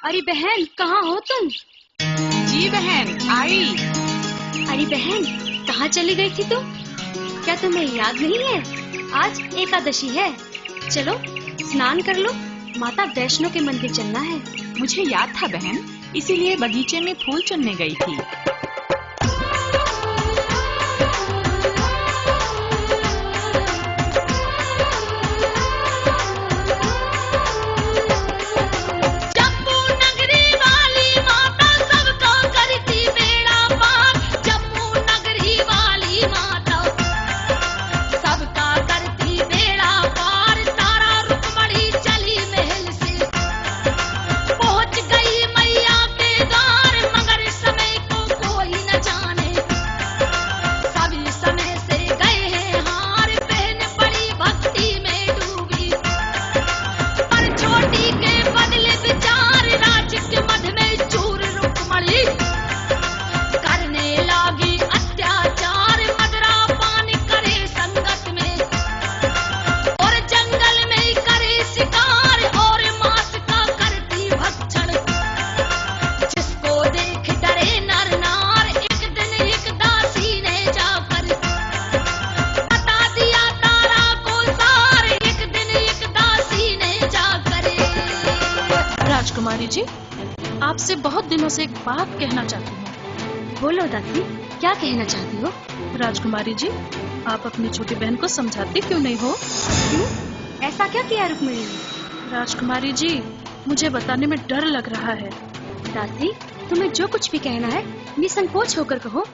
अरे बहन, कहाँ हो तुम? जी बहन, आई। अरे बहन, कहाँ चली गई थी तुम? क्या तुम्हें याद नहीं है? आज एकादशी है। चलो स्नान कर लो, माता वैष्णो के मंदिर चलना है। मुझे याद था बहन, इसीलिए बगीचे में फूल चुनने गई थी। राजकुमारी जी, आपसे बहुत दिनों से एक बात कहना चाहती हूँ। बोलो दादी, क्या कहना चाहती हो? राजकुमारी जी, आप अपनी छोटी बहन को समझाती क्यों नहीं हो? क्यों? ऐसा क्या किया रुक्मिणी ने? राजकुमारी जी, मुझे बताने में डर लग रहा है। दादी, तुम्हें जो कुछ भी कहना है निसंकोच होकर कहो।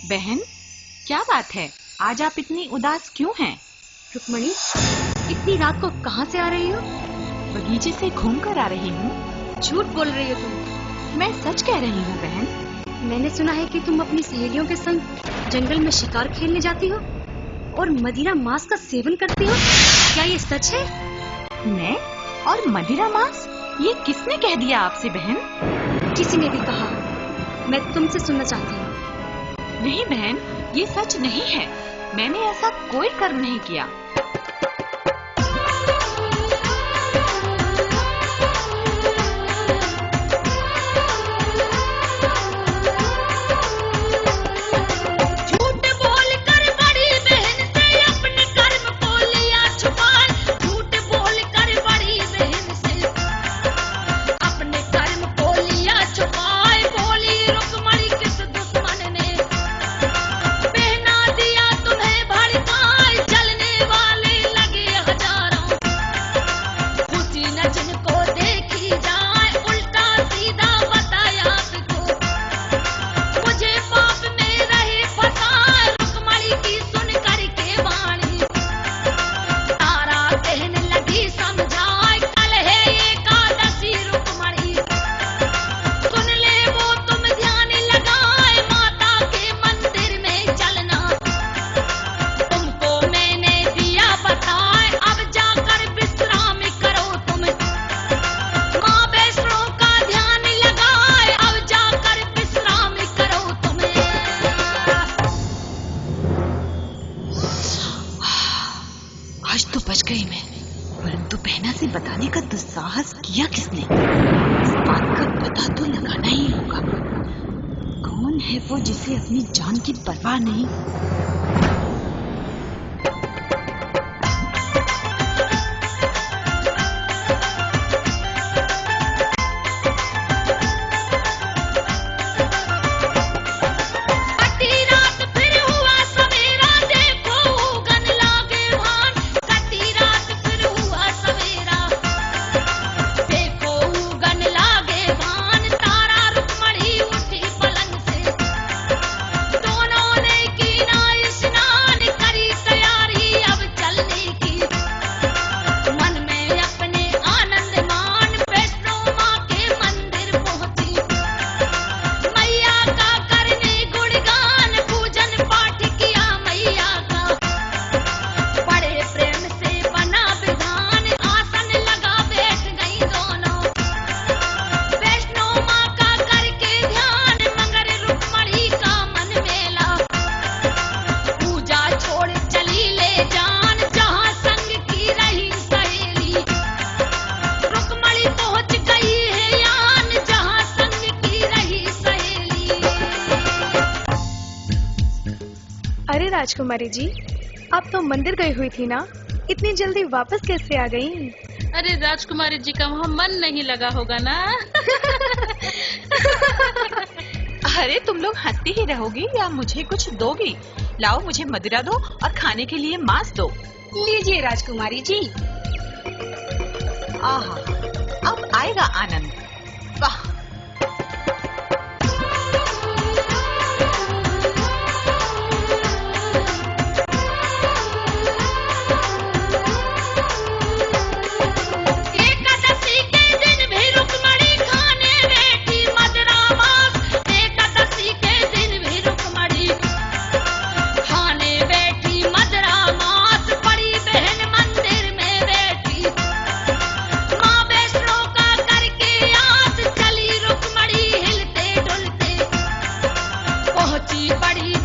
बहन, क्या बात है? आज आप इतनी उदास क्यों हैं? रुक्मिणी, इतनी रात को कहाँ से आ रही हो? बगीचे से घूम कर आ रही हूँ। झूठ बोल रही हो तुम। मैं सच कह रही हूँ बहन। मैंने सुना है कि तुम अपनी सहेलियों के संग जंगल में शिकार खेलने जाती हो और मदिरा मांस का सेवन करती हो। क्या ये सच है? मैं और मदिरा मांस? ये किसने कह दिया आपसे बहन? किसी ने भी कहा। मैं तुमसे सुनना चाहती हूँ। नहीं बहन, ये सच नहीं है। मैंने ऐसा कोई कर्म नहीं किया। जलने कौन है वो जिसे अपनी जान की परवाह नहीं? अरे राजकुमारी जी, आप तो मंदिर गई हुई थी ना, इतनी जल्दी वापस कैसे आ गई? अरे राजकुमारी जी का वहाँ मन नहीं लगा होगा ना। अरे तुम लोग हंसती ही रहोगी या मुझे कुछ दोगी? लाओ मुझे मदिरा दो और खाने के लिए मांस दो। लीजिए राजकुमारी जी। आहा, अब आएगा आनंद। वाह! बड़ी